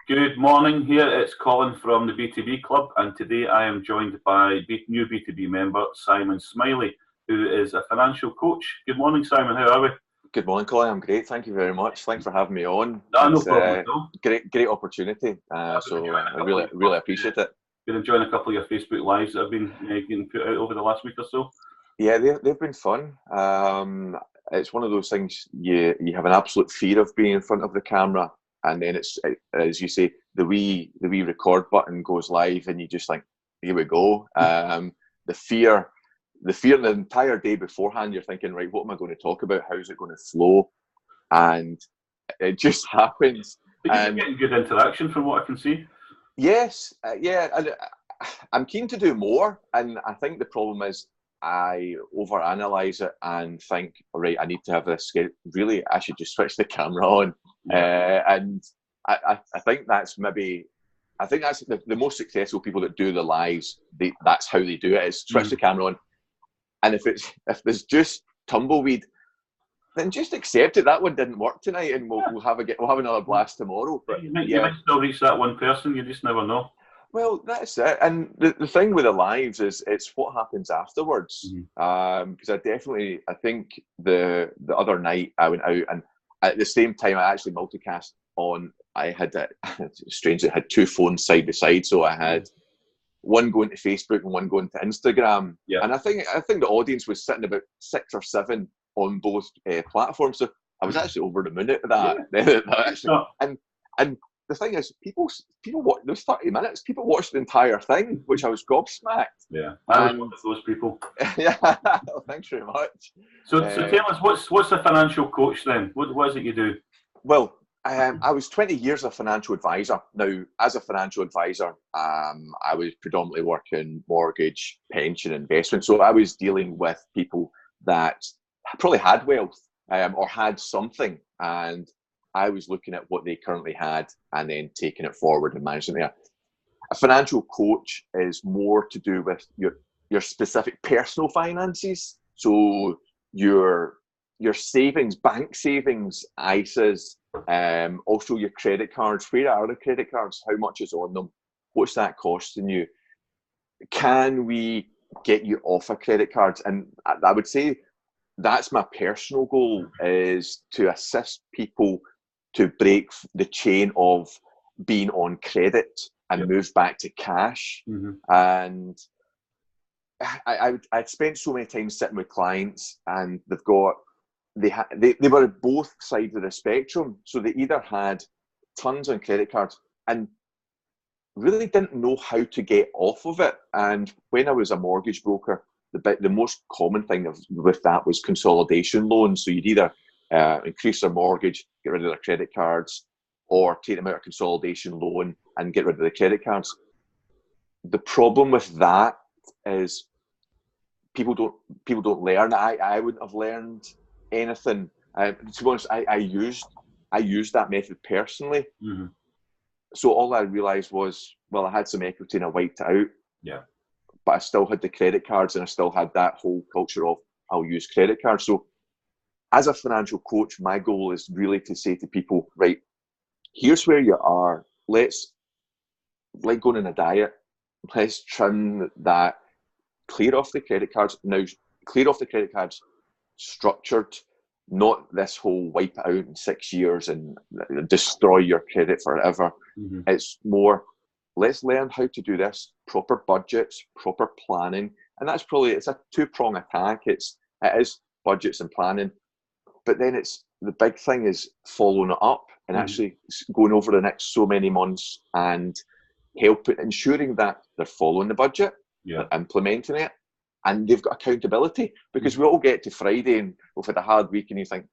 Good morning. Here it's Colin from the B2B Club, and today I am joined by new B2B member Simon Smillie, who is a financial coach. Good morning, Simon. How are we? Good morning, Colin. I'm great. Thank you very much. Thanks for having me on. No problem at all. Great opportunity. So I really appreciate it. Been enjoying a couple of your Facebook lives that have been getting put out over the last week or so. Yeah, they've been fun. It's one of those things you have an absolute fear of being in front of the camera, and then it's, as you say, the wee record button goes live, and you just think, here we go. The fear the entire day beforehand, you're thinking, right, what am I going to talk about? How's it going to flow? And it just happens. But you're getting good interaction from what I can see. Yes, I'm keen to do more, and I think the problem is I overanalyze it and think, all right, I need to have this. Really, I should just switch the camera on. And I think that's the most successful people that do the lives. That's how they do it. Is switch the camera on, and if there's just tumbleweed, then just accept it. That one didn't work tonight, and we'll have another blast tomorrow. But you might still reach that one person. You just never know. Well, that's it. And the thing with the lives is it's what happens afterwards. Because I think the other night I went out, and at the same time I actually multicast on. I had strangely had two phones side by side, so I had one going to Facebook and one going to Instagram. Yeah. And I think the audience was sitting about 6 or 7 on both platforms. So I was actually over the moon at that. Yeah. And the thing is, people watch those 30 minutes. People watched the entire thing, which I was gobsmacked. Yeah, I was one of those people. Yeah, well, thanks very much. So tell us, what's a financial coach then? What is it you do? Well, I was 20 years a financial advisor. Now, as a financial advisor, I was predominantly working mortgage, pension, investment. So I was dealing with people that probably had wealth or had something, and I was looking at what they currently had and then taking it forward and managing it. A financial coach is more to do with your specific personal finances. So your savings, bank savings, ISAs, also your credit cards. Where are the credit cards? How much is on them? What's that costing you? Can we get you off of credit cards? And I would say that's my personal goal, is to assist people to break the chain of being on credit and move back to cash. And I'd spent so many times sitting with clients, and they were at both sides of the spectrum. So they either had tons on credit cards and really didn't know how to get off of it. And when I was a mortgage broker, the most common thing with that was consolidation loans. So you'd either increase their mortgage, get rid of their credit cards, or take them out of consolidation loan and get rid of the credit cards. The problem with that is people don't learn. I wouldn't have learned anything. To be honest, I used that method personally. So all I realised was, well, I had some equity and I wiped it out. Yeah. But I still had the credit cards, and I still had that whole culture of I'll use credit cards. So as a financial coach, my goal is really to say to people, right, here's where you are. Let's, like going on a diet, let's trim that, clear off the credit cards. Now, clear off the credit cards structured, not this whole wipe it out in 6 years and destroy your credit forever. It's more, let's learn how to do this, proper budgets, proper planning. And that's probably, it's a 2-prong attack. It is budgets and planning. But then the big thing is following it up and actually going over the next so many months and ensuring that they're following the budget, they're implementing it, and they've got accountability. Because we all get to Friday and we've had a hard week, and you think,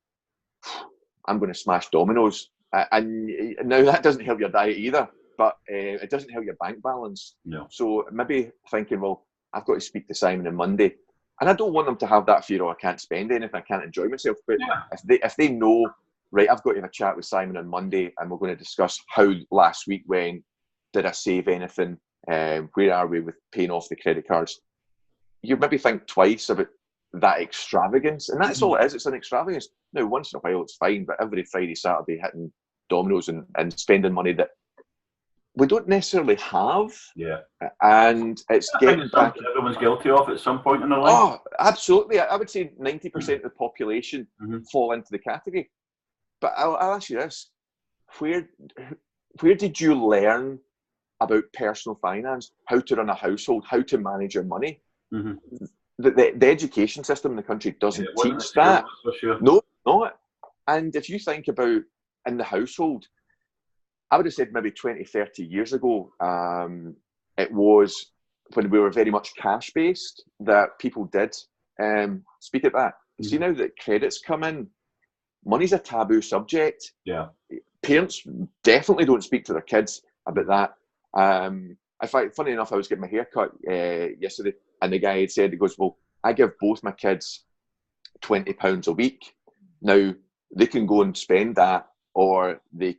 I'm going to smash dominoes. And now that doesn't help your diet either, but it doesn't help your bank balance. No. So maybe thinking, well, I've got to speak to Simon on Monday. And I don't want them to have that fear, I can't spend anything, I can't enjoy myself. But if they know, right, I've got to have a chat with Simon on Monday, and we're going to discuss how last week went. Did I save anything? Where are we with paying off the credit cards? You maybe think twice about that extravagance. And that's all it is. It's an extravagance. Now, once in a while, it's fine. But every Friday, Saturday, hitting dominoes and spending money that we don't necessarily have. Yeah. And it's I think getting it's back. something everyone's guilty of at some point in their life. Oh, absolutely. I would say 90% of the population fall into the category. But I'll ask you this: where did you learn about personal finance, how to run a household, how to manage your money? The education system in the country doesn't teach that. For sure. No, not. And if you think about in the household, I would have said maybe 20, 30 years ago, it was when we were very much cash-based that people did speak at that. See, now that credits come in, money's a taboo subject. Yeah. Parents definitely don't speak to their kids about that. In fact, funny enough, I was getting my hair cut yesterday, and the guy had said, he goes, well, I give both my kids £20 a week. Now, they can go and spend that, or they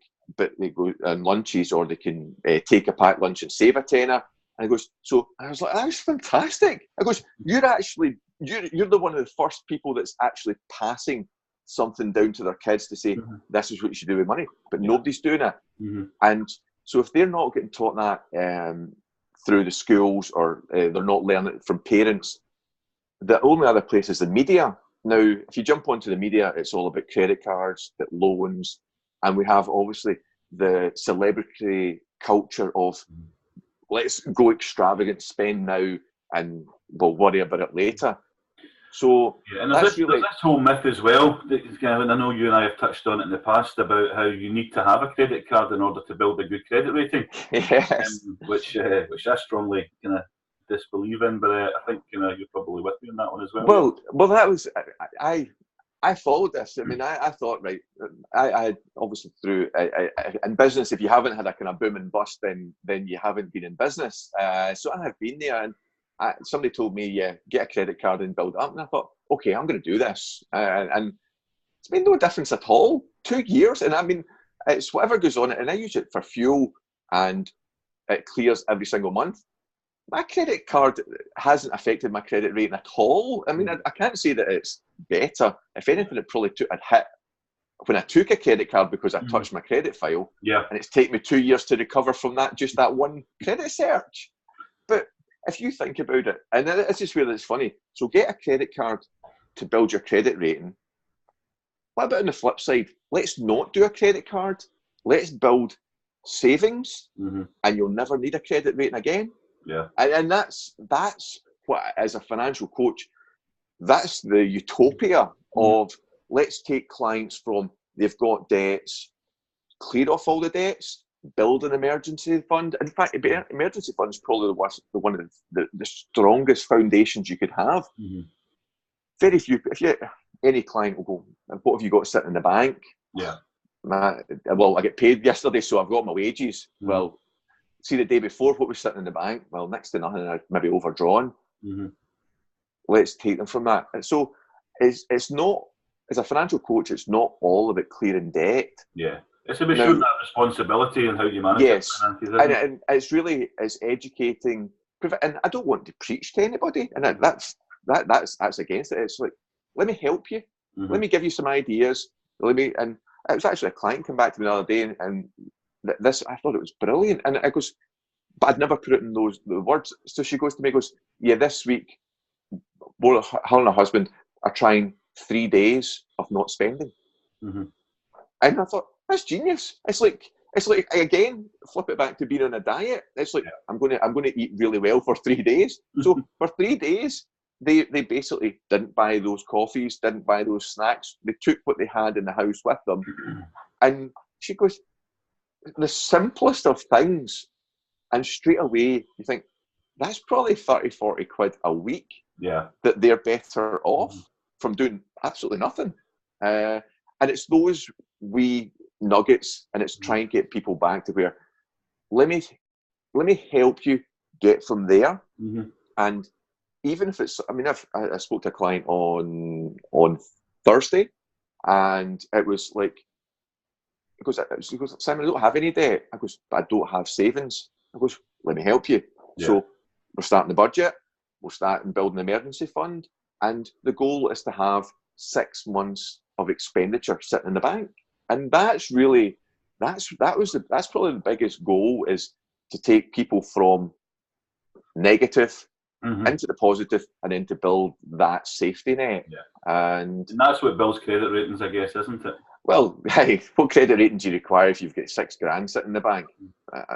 go on lunches, or they can take a packed lunch and save a tenner. And he goes, so I was like, that's fantastic. I goes, you're the one of the first people that's actually passing something down to their kids to say, this is what you should do with money. But nobody's doing it. And so if they're not getting taught that through the schools, or they're not learning it from parents, the only other place is the media. Now, if you jump onto the media, it's all about credit cards, loans, and we have obviously the celebrity culture of let's go extravagant, spend now, and we'll worry about it later. So and there's this whole myth as well, and I know you and I have touched on it in the past, about how you need to have a credit card in order to build a good credit rating. Yes. Which I strongly kind of disbelieve in, but I think you're probably with me on that one as well. Well, that was I followed this. I mean, I thought, right, I obviously through in business, if you haven't had a kind of boom and bust, then you haven't been in business. So I have been there, and somebody told me, get a credit card and build it up, and I thought, okay, I'm going to do this, and it's made no difference at all. 2 years, and I mean, it's whatever goes on it, and I use it for fuel, and it clears every single month. My credit card hasn't affected my credit rating at all. I mean, I can't say that it's better. If anything, it probably took a hit when I took a credit card because I touched my credit file. Yeah. And it's taken me 2 years to recover from that, just that one credit search. But if you think about it, and this is where it's funny, so get a credit card to build your credit rating. What about on the flip side? Let's not do a credit card. Let's build savings, and you'll never need a credit rating again. Yeah. And that's what, as a financial coach, that's the utopia of let's take clients from they've got debts, clear off all the debts, build an emergency fund. In fact, emergency fund is probably one of the strongest foundations you could have. Very few, any client will go, what have you got sitting in the bank? Yeah. Well, I get paid yesterday, so I've got my wages. Well, see, the day before, what was sitting in the bank? Well, next to nothing, I'd maybe overdrawn. Let's take them from that. And so it's not, as a financial coach, it's not all about clearing debt. Yeah. It's about showing that responsibility and how you manage it. Finances, and it's educating. And I don't want to preach to anybody, and that's against it. It's like, let me help you. Let me give you some ideas. And it was actually a client come back to me the other day, and this, I thought it was brilliant. And I goes, but I'd never put it in the words. So she goes to me, goes, yeah, this week, her and her husband are trying 3 days of not spending. And I thought, that's genius. It's like again, flip it back to being on a diet. It's like, I'm going to eat really well for 3 days. So for 3 days, they basically didn't buy those coffees, didn't buy those snacks. They took what they had in the house with them. And she goes, the simplest of things, and straight away you think that's probably 30, 40 quid a week that they're better off from doing absolutely nothing. And it's those wee nuggets, and it's trying to get people back to where, let me help you get from there. And even if it's, I mean, I spoke to a client on Thursday, and it was like, he goes, Simon, I don't have any debt. I goes, but I don't have savings. I goes, let me help you. So we're starting the budget. We're starting building an emergency fund. And the goal is to have 6 months of expenditure sitting in the bank. And that's really, that's probably the biggest goal, is to take people from negative Mm-hmm. into the positive, and then to build that safety net. Yeah. And that's what builds credit ratings, I guess, isn't it? well, hey, what credit rating do you require if you've got $6,000 sitting in the bank?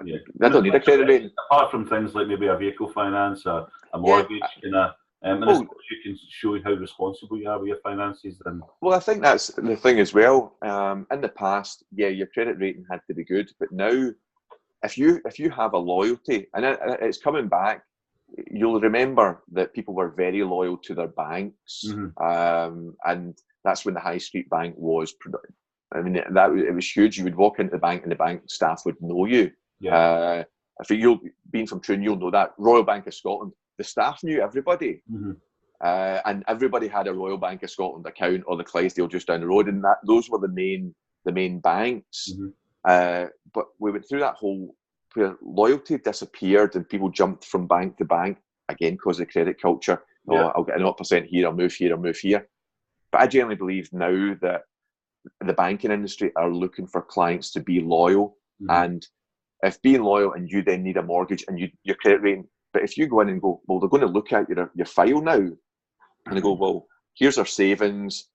Yeah. I don't need a credit rating. Apart from things like maybe a vehicle finance, a mortgage, and as long as you can show how responsible you are with your finances, then. Well, I think that's the thing as well. In the past, yeah, your credit rating had to be good, but now, if you have a loyalty, and it's coming back, you'll remember that people were very loyal to their banks, and that's when the high street bank was. I mean, it was huge. You would walk into the bank, and the bank staff would know you. Yeah. I think you'll being from Troon, you'll know that Royal Bank of Scotland. The staff knew everybody, and everybody had a Royal Bank of Scotland account or the Clydesdale just down the road, and those were the main banks. But we went through that whole where loyalty disappeared and people jumped from bank to bank again because of credit culture. Oh, I'll get a 0% here, I'll move here, I'll move here. But I genuinely believe now that the banking industry are looking for clients to be loyal, and if being loyal and you then need a mortgage and your credit rating, but if you go in and go, well, they're going to look at your file now, and they go, well, here's our savings.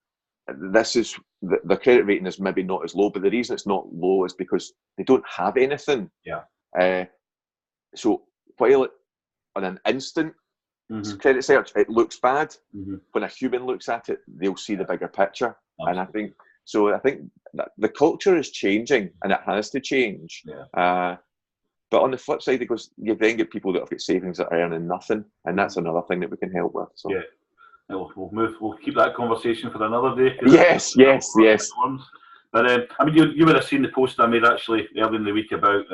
This is the credit rating is maybe not as low, but the reason it's not low is because they don't have anything. So while on an instant credit search it looks bad, when a human looks at it, they'll see the bigger picture. And I think that the culture is changing, and it has to change. But on the flip side, it goes, you then get people that have got savings that are earning nothing, and that's another thing that we can help with. So. We'll keep that conversation for another day. Yes. But I mean, you would have seen the post I made actually earlier in the week about.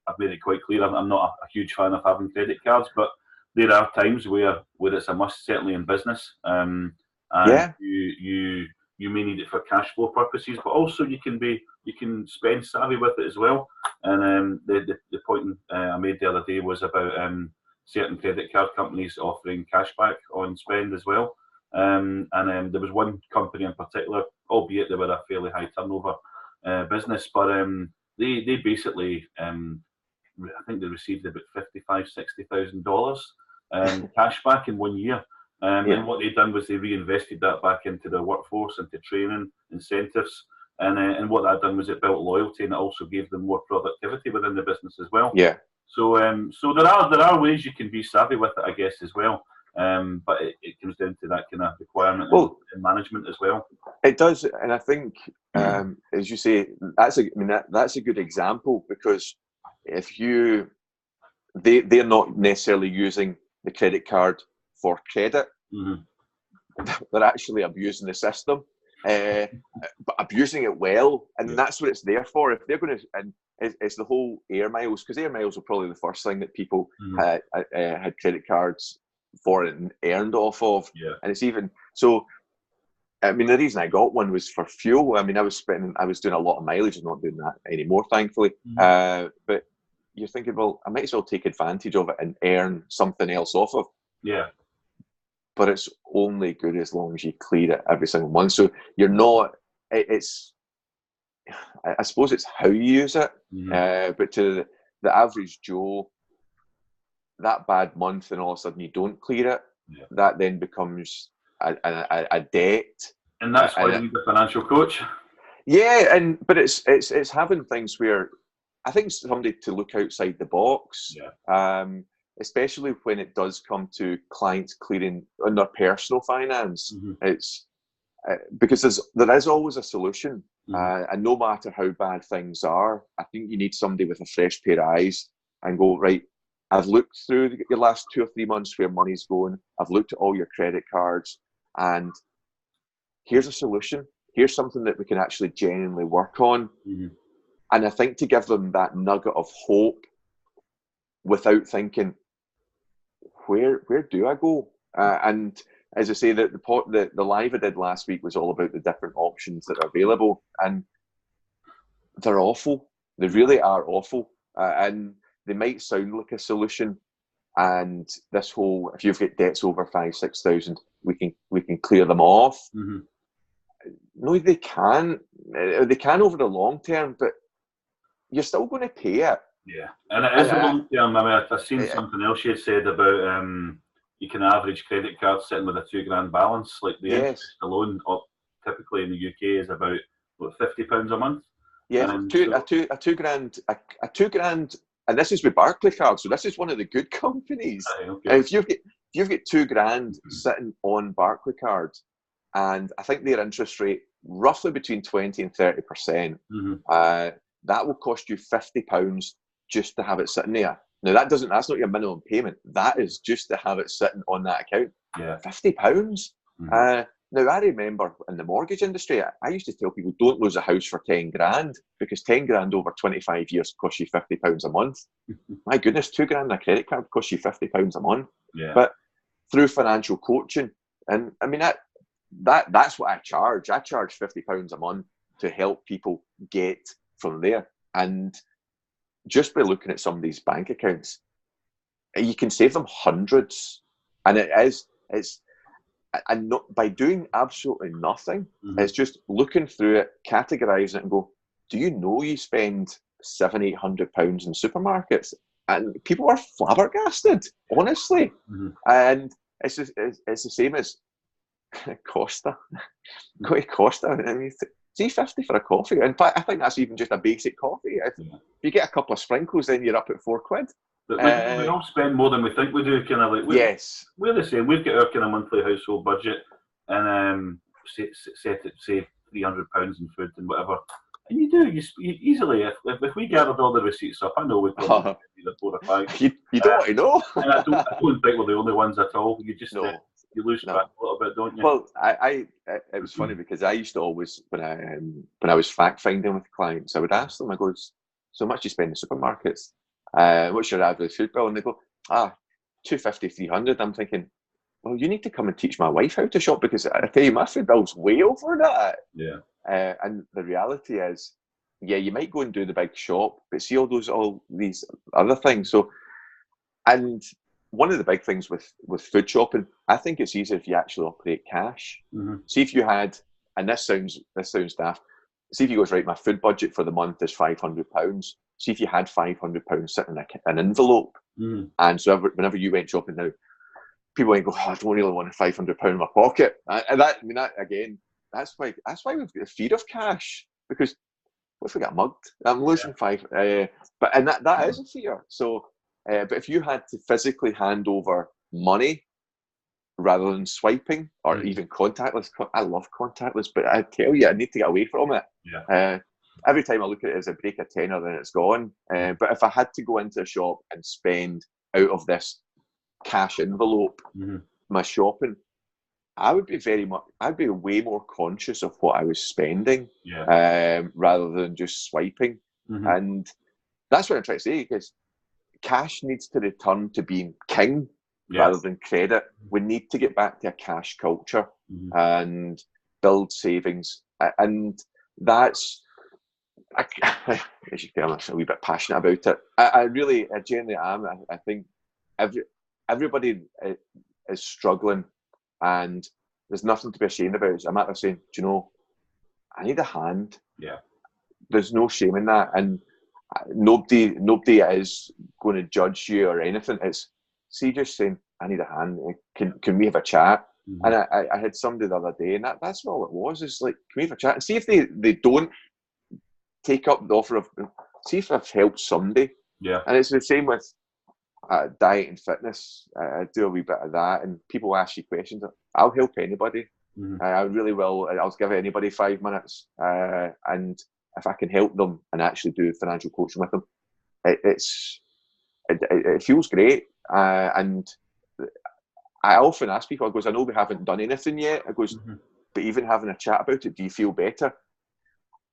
I've made it quite clear I'm not a huge fan of having credit cards, but there are times where it's a must, certainly in business. And you may need it for cash flow purposes, but also you can spend savvy with it as well. And the point I made the other day was about certain credit card companies offering cashback on spend as well. And there was one company in particular, albeit they were a fairly high turnover business, but they basically, I think they received about $55,000-$60,000 cash back in 1 year. And what they'd done was they reinvested that back into their workforce, into training, incentives, and what that done was it built loyalty, and it also gave them more productivity within the business as well. So there are ways you can be savvy with it, I guess, as well. But it comes down to that kind of requirement in management as well. It does, and I think, as you say, that's a good example, because if they're not necessarily using the credit card for credit, they're actually abusing the system, but abusing it well, and that's what it's there for. If they're going to, and it's the whole air miles, because air miles were probably the first thing that people had credit cards for and earned off of, and it's even so. I mean, the reason I got one was for fuel. I mean, I was doing a lot of mileage. I'm not doing that anymore, thankfully. But you're thinking, well, I might as well take advantage of it and earn something else off of. But it's only good as long as you clear it every single month. So you're not. I suppose it's how you use it. But to the average Joe, that bad month, and all of a sudden you don't clear it, that then becomes a debt. And that's why you need a financial coach. But it's having things where I think somebody to look outside the box, especially when it does come to clients clearing on their personal finance. It's because there is always a solution, and no matter how bad things are, I think you need somebody with a fresh pair of eyes and go, right, I've looked through your last 2 or 3 months where money's going. I've looked at all your credit cards, and here's a solution. Here's something that we can actually genuinely work on. And I think to give them that nugget of hope without thinking, where do I go? And as I say, the live I did last week was all about the different options that are available, and they're awful. They really are awful, and they might sound like a solution. And this whole, if you've got debts over 5,000-6,000, we can clear them off. No, they can't. They can over the long term, but you're still going to pay it. Yeah, and it is And a long term. I mean, I've seen something else you had said about you can average credit card sitting with a £2,000 balance. Like the interest yes, alone, typically in the UK, is about what, £50 a month. yes, So a 2 grand, a 2 grand, and this is with Barclay card, so this is one of the good companies. okay. If you've got 2 grand sitting on Barclay card, and I think their interest rate roughly between 20 and 30%, that will cost you £50 just to have it sitting there. Now that's not your minimum payment. That is just to have it sitting on that account. Yeah. £50. Now I remember in the mortgage industry, I used to tell people don't lose a house for 10 grand because 10 grand over 25 years costs you £50 a month. My goodness, 2 grand on a credit card costs you £50 a month. Yeah. But through financial coaching, and I mean that's what I charge. I charge £50 a month to help people get from there. And just by looking at some of these bank accounts, you can save them hundreds. And and not by doing absolutely nothing. It's just looking through it, categorizing it, and go, do you know you spend £700-800 in supermarkets? And people are flabbergasted, honestly. And it's the same as Costa. Go to Costa. I mean, £3.50 for a coffee. In fact, I think that's even just a basic coffee. If you get a couple of sprinkles, then you're up at £4. But we all spend more than we think we do. Kind of like we're the same. We've got our kind of monthly household budget, and set it say £300 in food and whatever. And you easily if we gathered all the receipts up, I know we'd probably either 4 or 5. You don't want to know. And I don't think we're the only ones at all. You just you lose track a little bit, don't you? Well, it was funny because I used to always when I was fact finding with clients, I would ask them, I go, so much you spend in supermarkets? What's your average food bill? And they go, £250, £300. I'm thinking, well, you need to come and teach my wife how to shop because I tell you, my food bill's way over that. Yeah. And the reality is, you might go and do the big shop, but see all these other things. So, and one of the big things with food shopping, I think it's easier if you actually operate cash. See if you had, and this sounds daft. See if you goes, right, my food budget for the month is £500. See if you had £500 sitting in an envelope. And so whenever you went shopping now, people might go, I don't really want £500 in my pocket. And that again, that's why we've got a fear of cash, because what if we get mugged? I'm losing but that is a fear. So, but if you had to physically hand over money rather than swiping or even contactless, I love contactless, but I tell you, I need to get away from it. Every time I look at it as a break a tenner, then it's gone. But if I had to go into a shop and spend out of this cash envelope my shopping, I'd be way more conscious of what I was spending rather than just swiping. And that's what I'm trying to say, because cash needs to return to being king rather than credit. We need to get back to a cash culture and build savings. And that's, as you can tell, I'm a wee bit passionate about it. I genuinely am. I think everybody is struggling, and there's nothing to be ashamed about. I'm out there saying, do you know, I need a hand. There's no shame in that, and nobody is going to judge you or anything. It's just saying, I need a hand. Can we have a chat? And I had somebody the other day, and that's all it was. It's like, can we have a chat and see if they don't take up the offer of, see if I've helped somebody. And it's the same with diet and fitness. I do a wee bit of that, and people ask you questions. I'll help anybody. I really will. I'll give anybody 5 minutes, and if I can help them and actually do financial coaching with them, it feels great. And I often ask people, I goes, I know we haven't done anything yet. I goes, but even having a chat about it, do you feel better?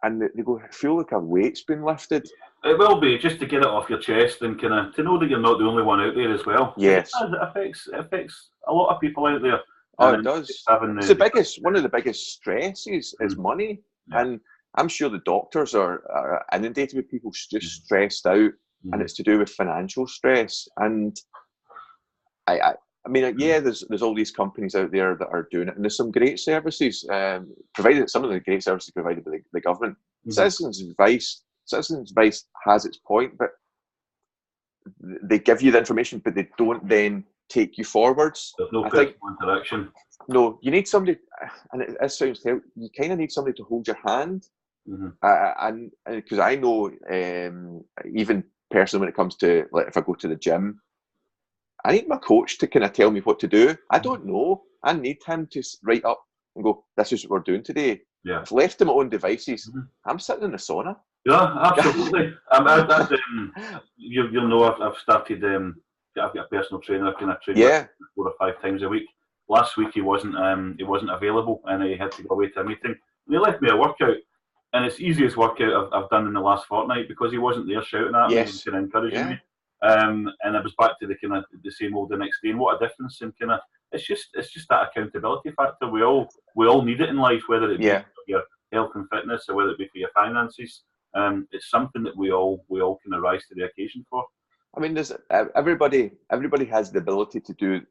And they go, I feel like a weight's been lifted. It will be, just to get it off your chest and kind of to know that you're not the only one out there as well. Yes. It affects a lot of people out there. Oh, it does. It's one of the biggest stresses is money. And I'm sure the doctors are inundated with people just stressed out, and it's to do with financial stress. And I mean, there's all these companies out there that are doing it, and there's some great services provided. Some of the great services provided by the government. Citizens Advice has its point, but they give you the information, but they don't then take you forwards. There's no I think personal interaction. no, you need somebody, and it sounds terrible. You kind of need somebody to hold your hand, and because I know, even personally, when it comes to, like, if I go to the gym, I need my coach to kind of tell me what to do. I don't know. I need him to write up and go, "This is what we're doing today." Yeah. If left to my own devices, I'm sitting in the sauna. Yeah, absolutely. You'll know I've started. I've got a personal trainer. I kind of train with 4 or 5 times a week. Last week he wasn't available, and he had to go away to a meeting. And he left me a workout, and it's the easiest workout I've done in the last fortnight because he wasn't there shouting at me and kind of encouraging me. And I was back to the same old the next day. And what a difference! And it's just that accountability factor. We all need it in life, whether it be for your health and fitness or whether it be for your finances. It's something that we all can rise to the occasion for. I mean, there's everybody has the ability to do,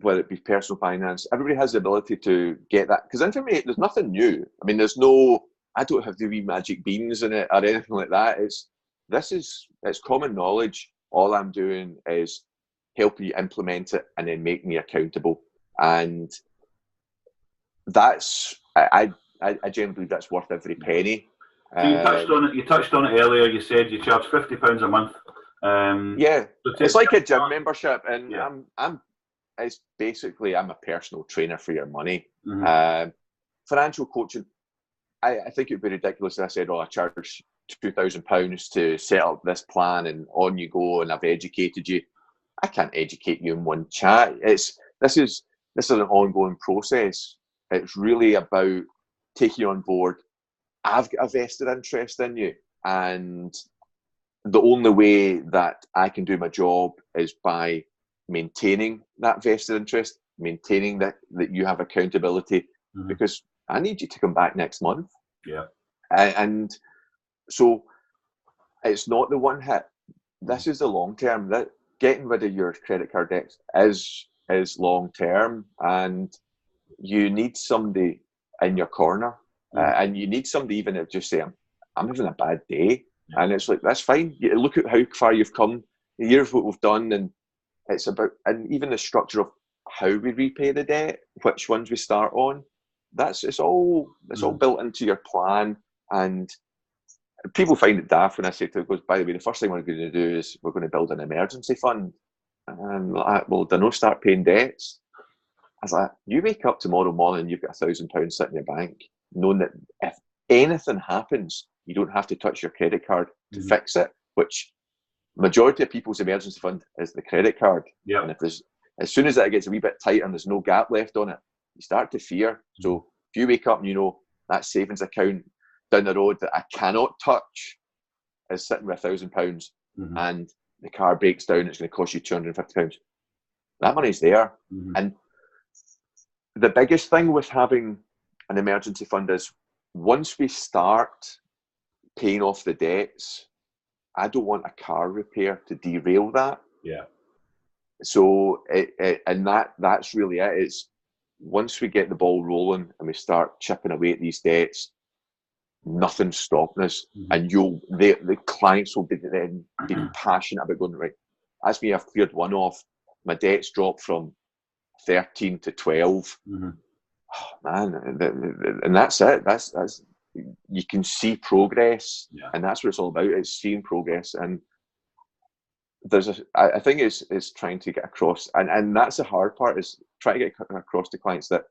whether it be personal finance. Everybody has the ability to get that, because information, there's nothing new. I mean, I don't have the wee magic beans in it or anything like that. It's common knowledge. All I'm doing is helping you implement it and then make me accountable. And that's, I generally believe that's worth every penny. So you touched on it earlier. You said you charge £50 a month. It's like a gym membership, and it's basically, I'm a personal trainer for your money. Financial coaching, I think it would be ridiculous if I said, I charge £2,000 to set up this plan and on you go, and I've educated you. I can't educate you in one chat. This is an ongoing process. It's really about taking you on board. I've got a vested interest in you, and the only way that I can do my job is by maintaining that vested interest, maintaining that you have accountability, because I need you to come back next month. Yeah. And so it's not the one hit. This is the long term. That getting rid of your credit card debts is long term, and you need somebody in your corner, and you need somebody even to just say, I'm having a bad day, and it's like, that's fine. You look at how far you've come. Here's what we've done, and it's about, and even the structure of how we repay the debt, which ones we start on. It's all built into your plan. And people find it daft when I say to them, by the way, the first thing we're going to do is we're going to build an emergency fund. And like, well, don't start paying debts. I was like, you wake up tomorrow morning, you've got £1,000 sitting in your bank, knowing that if anything happens, you don't have to touch your credit card to fix it, which majority of people's emergency fund is the credit card. Yeah. And as soon as that gets a wee bit tighter and there's no gap left on it, you start to fear. So if you wake up and you know that savings account down the road that I cannot touch is sitting with £1,000, and the car breaks down, it's going to cost you £250. That money's there. And the biggest thing with having an emergency fund is, once we start paying off the debts, I don't want a car repair to derail that. Yeah. So that's really it. It's once we get the ball rolling and we start chipping away at these debts, nothing's stopping us. And the clients will be passionate about going, right, that's me, I've cleared one off. My debt's dropped from 13 to 12. Oh, man, and that's it. That's you can see progress, and that's what it's all about. It's seeing progress, and I think it's trying to get across, and that's the hard part, is trying to get across to clients that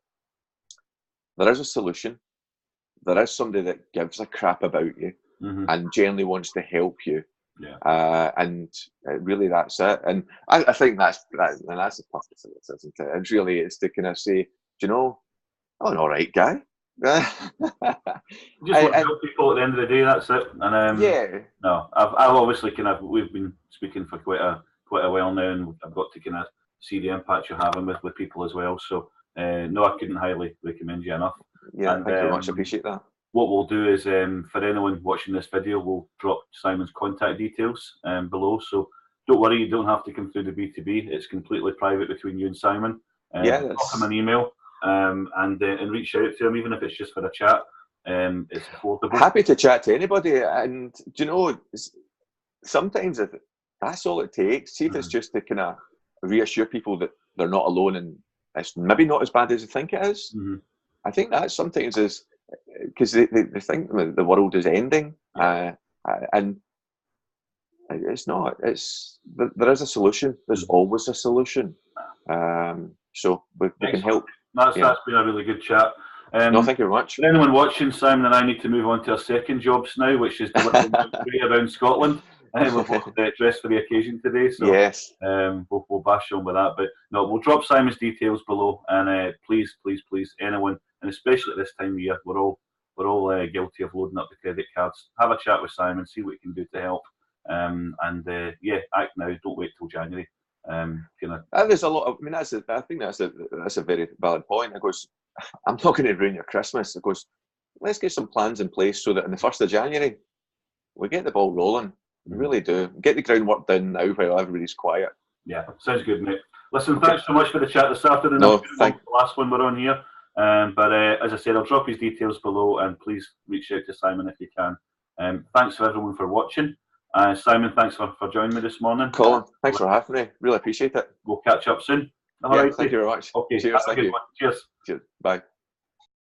there is a solution. There is somebody that gives a crap about you and genuinely wants to help you. And really, that's it. And I think that's the purpose of this, isn't it? And really, it's to kind of say, do you know, I'm an all right guy. Just want to help people at the end of the day. That's it. And no, I've obviously we've been speaking for quite a while now, and I've got to kind of see the impact you're having with people as well. So no, I couldn't highly recommend you enough. Yeah, and, thank you very much. I appreciate that. What we'll do is, for anyone watching this video, we'll drop Simon's contact details below. So don't worry, you don't have to come through the B2B. It's completely private between you and Simon. Drop him an email and reach out to him, even if it's just for a chat. It's affordable. Happy to chat to anybody. And do you know, sometimes That's all it takes. See if it's just to kind of reassure people that they're not alone and it's maybe not as bad as they think it is. I think that sometimes is because they think the world is ending, and it's not. There is a solution. There's always a solution. So we can help. That's been a really good chat. No, thank you very much. For anyone watching, Simon and I need to move on to our second jobs now, which is delivering around Scotland. We're both dressed for the occasion today, so yes, we'll bash on with that. But no, we'll drop Simon's details below, and please, anyone, and especially at this time of year, we're all guilty of loading up the credit cards. Have a chat with Simon, see what you can do to help, and act now. Don't wait till January. There's a lot of. I mean, I think that's a very valid point. Of course, I'm not going to ruin your Christmas. Of course, let's get some plans in place so that on the 1st of January we get the ball rolling. We really do. Get the groundwork done now while everybody's quiet. Yeah, sounds good, mate. Listen, thanks so much for the chat this afternoon. No, the last one we're on here. But as I said, I'll drop his details below, and please reach out to Simon if you can. Thanks for everyone for watching. Simon, thanks for joining me this morning. Colin, thanks for having me. Really appreciate it. We'll catch up soon. All right, thank you very much. Okay, cheers. Thank you. Cheers. Cheers. Bye.